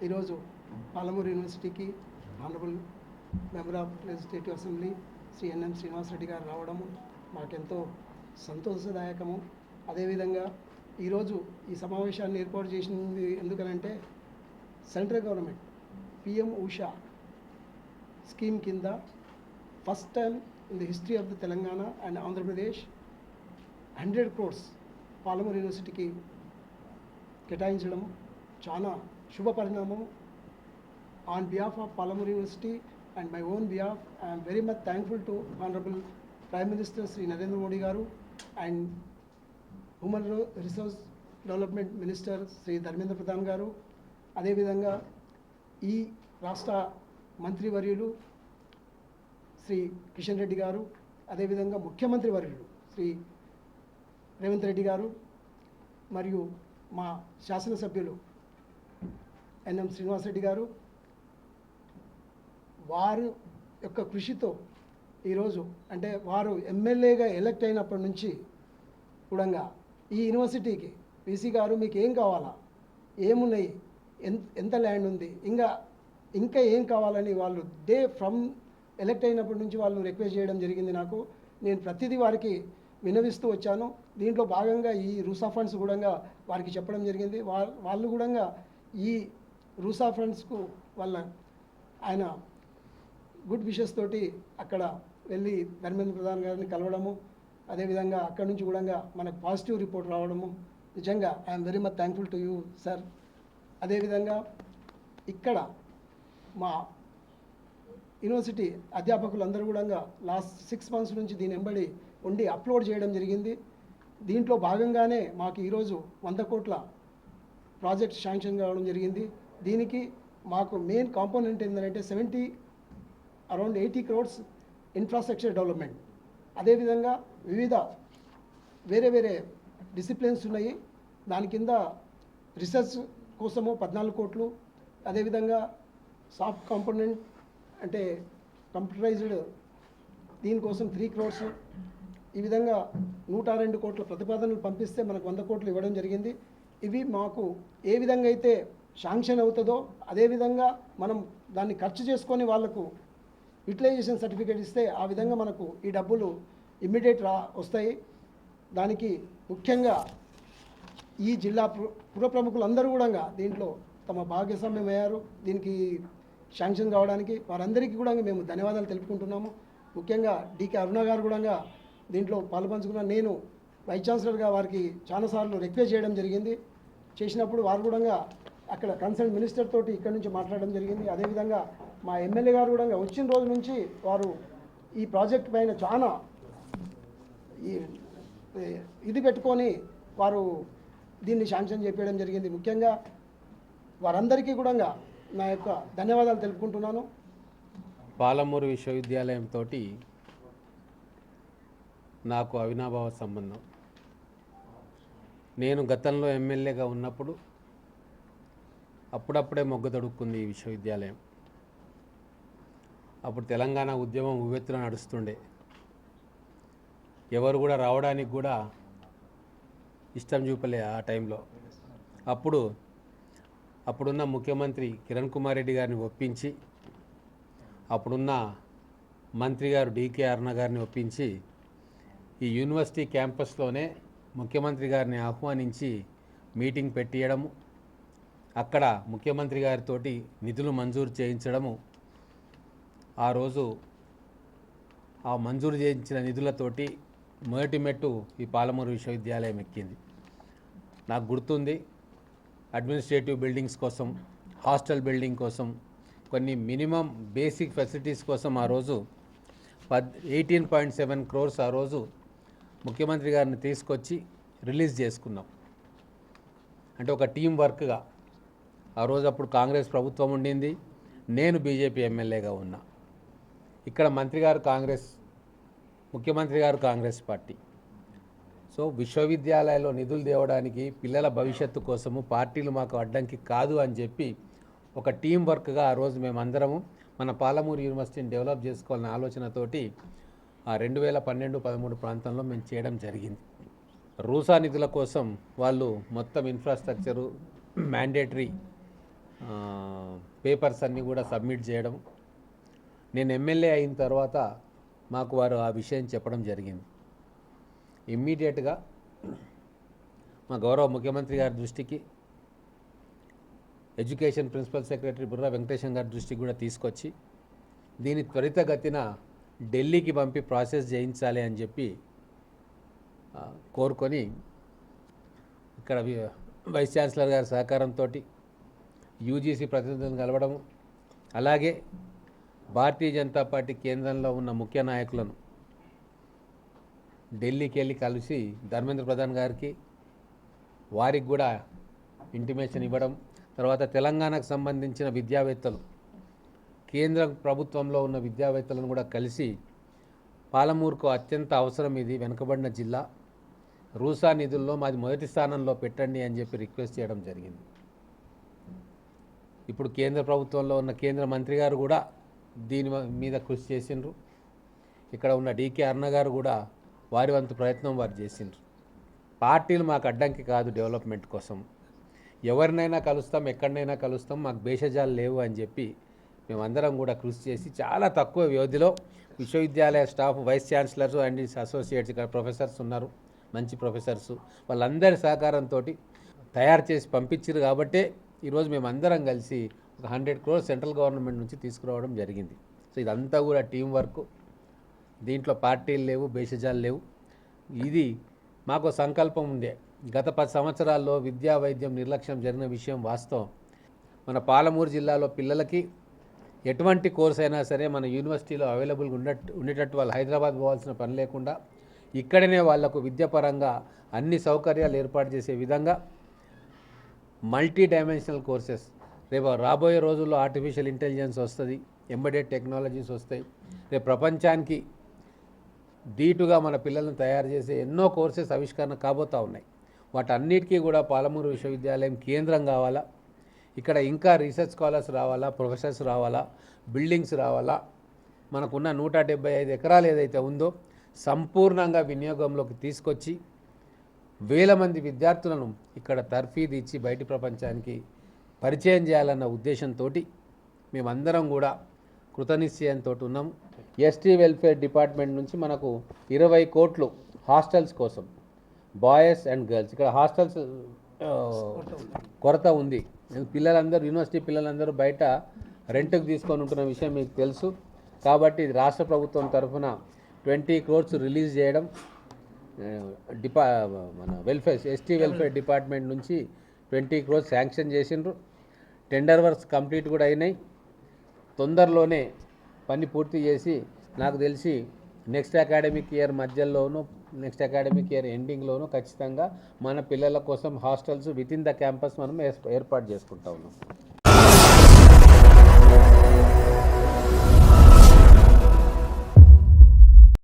ఈరోజు పాలమూరు యూనివర్సిటీకి honourable member of legislative assembly Shri NM Srinivasareddy గారు రావడము మాకెంతో సంతోషదాయకము. అదేవిధంగా ఈరోజు ఈ సమావేశాన్ని ఏర్పాటు చేసింది ఎందుకనంటే central government PM USHA scheme కింద first time in the history of the Telangana and Andhra Pradesh 100 crores Palamuru యూనివర్సిటీకి కేటాయించడం చాలా శుభ పరిణామం. On behalf of Palamuru university and my own behalf I'm very much thankful to honourable prime minister Shri Narendra Modi garu and human resource development minister Shri Dharmendra Pradhan garu, అదేవిధంగా ఈ రాష్ట్ర మంత్రివర్యులు శ్రీ కిషన్ రెడ్డి గారు, అదేవిధంగా ముఖ్యమంత్రి వర్యులు శ్రీ రేవంత్ రెడ్డి గారు మరియు మా శాసనసభ్యులు ఎన్ఎం శ్రీనివాసరెడ్డి గారు, వారు యొక్క కృషితో ఈరోజు అంటే వారు ఎమ్మెల్యేగా ఎలక్ట్ అయినప్పటి నుంచి కూడా ఈ యూనివర్సిటీకి వీసీ గారు మీకు ఏం కావాలా, ఏమున్నాయి, ఎంత ల్యాండ్ ఉంది, ఇంకా ఏం కావాలని వాళ్ళు ఫ్రమ్ ఎలక్ట్ అయినప్పటి నుంచి వాళ్ళు రిక్వెస్ట్ చేయడం జరిగింది. నేను ప్రతిదీ వారికి వినవిస్తూ వచ్చాను. దీంట్లో భాగంగా ఈ రూసా ఫండ్స్ కూడా వారికి చెప్పడం జరిగింది. వాళ్ళు కూడా ఈ రూసా ఫండ్స్కు ఆయన గుడ్ విషెస్ తోటి అక్కడ వెళ్ళి ధర్మేంద్ర ప్రధాన్ గారిని కలవడము, అదేవిధంగా అక్కడి నుంచి కూడా మనకు పాజిటివ్ రిపోర్ట్ రావడము నిజంగా I'm very much thankful to you sir. అదేవిధంగా ఇక్కడ మా యూనివర్సిటీ అధ్యాపకులందరూ కూడా లాస్ట్ 6 months నుంచి దీని వెంబడి ఉండి అప్లోడ్ చేయడం జరిగింది. దీంట్లో భాగంగానే మాకు ఈరోజు 100 కోట్ల ప్రాజెక్ట్ శాంక్షన్ కావడం జరిగింది. దీనికి మాకు మెయిన్ కాంపోనెంట్ ఏంటంటే అరౌండ్ 80 crores ఇన్ఫ్రాస్ట్రక్చర్ డెవలప్మెంట్. అదేవిధంగా వివిధ వేరే డిసిప్లిన్స్ ఉన్నాయి. దాని కింద రీసెర్చ్ కోసము 14 కోట్లు, అదేవిధంగా సాఫ్ట్ కాంపోనెంట్ అంటే కంప్యూటరైజ్డ్ దీనికోసం 3 crores. ఈ విధంగా 102 కోట్ల ప్రతిపాదనలు పంపిస్తే మనకు 100 కోట్లు ఇవ్వడం జరిగింది. ఇవి మాకు ఏ విధంగా అయితే శాంక్షన్ అవుతుందో అదేవిధంగా మనం దాన్ని ఖర్చు చేసుకొని వాళ్లకు యూటిలైజేషన్ సర్టిఫికేట్ ఇస్తే ఆ విధంగా మనకు ఈ డబ్బులు ఇమ్మీడియట్ వస్తాయి. దానికి ముఖ్యంగా ఈ జిల్లా పుర ప్రముఖులందరూ కూడా దీంట్లో తమ భాగస్వామ్యం అయ్యారు. దీనికి శాంక్షన్ కావడానికి వారందరికీ కూడా మేము ధన్యవాదాలు తెలుపుకుంటున్నాము. ముఖ్యంగా డికే అరుణ గారు కూడా దీంట్లో పాల్పంచుకున్న నేను వైస్ ఛాన్సలర్గా వారికి చాలాసార్లు రిక్వెస్ట్ చేయడం జరిగింది. చేసినప్పుడు వారు కూడా అక్కడ కన్సర్న్ మినిస్టర్ తోటి ఇక్కడ నుంచి మాట్లాడడం జరిగింది. అదేవిధంగా మా ఎమ్మెల్యే గారు కూడా వచ్చిన రోజు నుంచి వారు ఈ ప్రాజెక్ట్ పైన చాలా ఇది పెట్టుకొని వారు దీన్ని శాంక్షన్ చేపించడం జరిగింది. ముఖ్యంగా వారందరికీ కూడా నా యొక్క ధన్యవాదాలు తెలుపుకుంటున్నాను. పాలమూరు విశ్వవిద్యాలయంతో నాకు అవినాభావ సంబంధం. నేను గతంలో ఎమ్మెల్యేగా ఉన్నప్పుడు అప్పుడప్పుడే మొగ్గు తొడుక్కుంది ఈ విశ్వవిద్యాలయం. అప్పుడు తెలంగాణ ఉద్యమం ఉవ్వెత్తున నడుస్తుండే. ఎవరు కూడా రావడానికి కూడా ఇష్టం చూపలే ఆ టైంలో. అప్పుడున్న ముఖ్యమంత్రి కిరణ్ కుమార్ రెడ్డి గారిని ఒప్పించి, అప్పుడున్న మంత్రి గారు డికే అరుణ గారిని ఒప్పించి ఈ యూనివర్సిటీ క్యాంపస్లోనే ముఖ్యమంత్రి గారిని ఆహ్వానించి మీటింగ్ పెట్టియడము, అక్కడ ముఖ్యమంత్రి గారితో నిధులు మంజూరు చేయించడము. ఆ రోజు ఆ మంజూరు చేయించిన నిధులతోటి మొదటి మెట్టు ఈ పాలమూరు విశ్వవిద్యాలయం ఎక్కింది. నాకు గుర్తుంది, అడ్మినిస్ట్రేటివ్ బిల్డింగ్స్ కోసం, హాస్టల్ బిల్డింగ్ కోసం, కొన్ని మినిమం బేసిక్ ఫెసిలిటీస్ కోసం ఆ రోజు 18.7 crores ఆ రోజు ముఖ్యమంత్రి గారిని తీసుకొచ్చి రిలీజ్ చేసుకున్నాం. అంటే ఒక టీం వర్క్గా. ఆ రోజు అప్పుడు కాంగ్రెస్ ప్రభుత్వం ఉండింది, నేను బీజేపీ ఎమ్మెల్యేగా ఉన్నా. ఇక్కడ మంత్రి గారు కాంగ్రెస్, ముఖ్యమంత్రి గారు కాంగ్రెస్ పార్టీ. సో విశ్వవిద్యాలయాల్లో నిధులు తేవడానికి, పిల్లల భవిష్యత్తు కోసము పార్టీలు మాకు అడ్డంకి కాదు అని చెప్పి ఒక టీం వర్క్గా ఆ రోజు మేమందరము మన పాలమూరు యూనివర్సిటీని డెవలప్ చేసుకోవాలనే ఆలోచనతోటి ఆ 2012-13 ప్రాంతంలో మేము చేయడం జరిగింది. రూసా నిధుల కోసం వాళ్ళు మొత్తం ఇన్ఫ్రాస్ట్రక్చరు, మ్యాండేటరీ పేపర్స్ అన్నీ కూడా సబ్మిట్ చేయడం. నేను ఎమ్మెల్యే అయిన తర్వాత మాకు వారు ఆ విషయం చెప్పడం జరిగింది. ఇమ్మీడియట్గా మా గౌరవ ముఖ్యమంత్రి గారి దృష్టికి, education principal secretary Burra Venkatesham గారి దృష్టికి కూడా తీసుకొచ్చి దీన్ని త్వరితగతిన ఢిల్లీకి పంపి ప్రాసెస్ చేయించాలి అని చెప్పి కోరుకొని ఇక్కడ వైస్ ఛాన్సలర్ గారి సహకారంతో యూజీసీ ప్రతినిధులను కలవడము, అలాగే భారతీయ జనతా పార్టీ కేంద్రంలో ఉన్న ముఖ్య నాయకులను ఢిల్లీకి వెళ్ళి కలిసి ధర్మేంద్ర ప్రధాన్ గారికి వారికి కూడా ఇంటిమేషన్ ఇవ్వడం, తర్వాత తెలంగాణకు సంబంధించిన విద్యావేత్తలు, కేంద్ర ప్రభుత్వంలో ఉన్న విద్యావేత్తలను కూడా కలిసి పాలమూరుకు అత్యంత అవసరం, ఇది వెనుకబడిన జిల్లా, రూసా నిధుల్లో మాది మొదటి స్థానంలో పెట్టండి అని చెప్పి రిక్వెస్ట్ చేయడం జరిగింది. ఇప్పుడు కేంద్ర ప్రభుత్వంలో ఉన్న కేంద్ర మంత్రి గారు కూడా దీని మీద కృషి చేసిండ్రు. ఇక్కడ ఉన్న డీకే అరుణ గారు కూడా వారి వంతు ప్రయత్నం వారు చేసిండ్రు. పార్టీలు మాకు అడ్డంకి కాదు, డెవలప్మెంట్ కోసం ఎవరినైనా కలుస్తాం, ఎక్కడనైనా కలుస్తాం, మాకు భేషజాలు లేవు అని చెప్పి మేమందరం కూడా కృషి చేసి చాలా తక్కువ వ్యవధిలో విశ్వవిద్యాలయ staff, vice chancellors and associates, ఇక్కడ ప్రొఫెసర్స్ ఉన్నారు, మంచి ప్రొఫెసర్స్, వాళ్ళందరి సహకారంతో తయారు చేసి పంపించారు. కాబట్టే ఈరోజు మేమందరం కలిసి ఒక 100 crores సెంట్రల్ గవర్నమెంట్ నుంచి తీసుకురావడం జరిగింది. సో ఇదంతా కూడా టీం వర్క్, దీంట్లో పార్టీలు లేవు, భేషజాలు లేవు. ఇది మాకు సంకల్పం ఉండే. గత 10 సంవత్సరాల్లో విద్యా వైద్యం నిర్లక్ష్యం జరిగిన విషయం వాస్తవం. మన పాలమూరు జిల్లాలో పిల్లలకి ఎటువంటి కోర్స్ అయినా సరే మన యూనివర్సిటీలో అవైలబుల్గా ఉండేటట్టు వాళ్ళు హైదరాబాద్ పోవాల్సిన పని లేకుండా ఇక్కడనే వాళ్లకు విద్యాపరంగా అన్ని సౌకర్యాలు ఏర్పాటు చేసే విధంగా మల్టీ డైమెన్షనల్ కోర్సెస్, రేపు రాబోయే రోజుల్లో ఆర్టిఫిషియల్ ఇంటెలిజెన్స్ వస్తుంది, ఎంబెడెడ్ టెక్నాలజీస్ వస్తాయి, రేపు ప్రపంచానికి ధీటుగా మన పిల్లలను తయారు చేసే ఎన్నో కోర్సెస్ ఆవిష్కరణ కాబోతూ ఉన్నాయి. వాటన్నిటికీ కూడా పాలమూరు విశ్వవిద్యాలయం కేంద్రం కావాలా, ఇక్కడ ఇంకా రీసెర్చ్ స్కాలర్స్ రావాలా, ప్రొఫెసర్స్ రావాలా, బిల్డింగ్స్ రావాలా. మనకున్న 175 ఎకరాలు ఏదైతే ఉందో సంపూర్ణంగా వినియోగంలోకి తీసుకొచ్చి వేల మంది విద్యార్థులను ఇక్కడ తర్ఫీదు ఇచ్చి బయటి ప్రపంచానికి పరిచయం చేయాలన్న ఉద్దేశంతో మేమందరం కూడా కృతనిశ్చయంతో ఉన్నాము. ఎస్టీ వెల్ఫేర్ డిపార్ట్మెంట్ నుంచి మనకు 20 కోట్లు హాస్టల్స్ కోసం, బాయ్స్ అండ్ గర్ల్స్, ఇక్కడ హాస్టల్స్ కొరత ఉంది. పిల్లలందరూ, యూనివర్సిటీ పిల్లలందరూ బయట రెంట్కి తీసుకొని ఉంటున్న విషయం మీకు తెలుసు. కాబట్టి రాష్ట్ర ప్రభుత్వం తరఫున 20 crores రిలీజ్ చేయడం, మన ఎస్టీ వెల్ఫేర్ డిపార్ట్మెంట్ నుంచి 20 crores శాంక్షన్ చేసిండ్రు. టెండర్ వర్క్స్ కంప్లీట్ కూడా అయినాయి. తొందరలోనే పని పూర్తి చేసి నాకు తెలిసి నెక్స్ట్ అకాడమిక్ ఇయర్ మధ్యలోనూ, నెక్స్ట్ అకాడమిక్ ఇయర్ ఎండింగ్లోనూ ఖచ్చితంగా మన పిల్లల కోసం hostels within the campus మనం ఏర్పాటు చేసుకుంటా ఉన్నాం.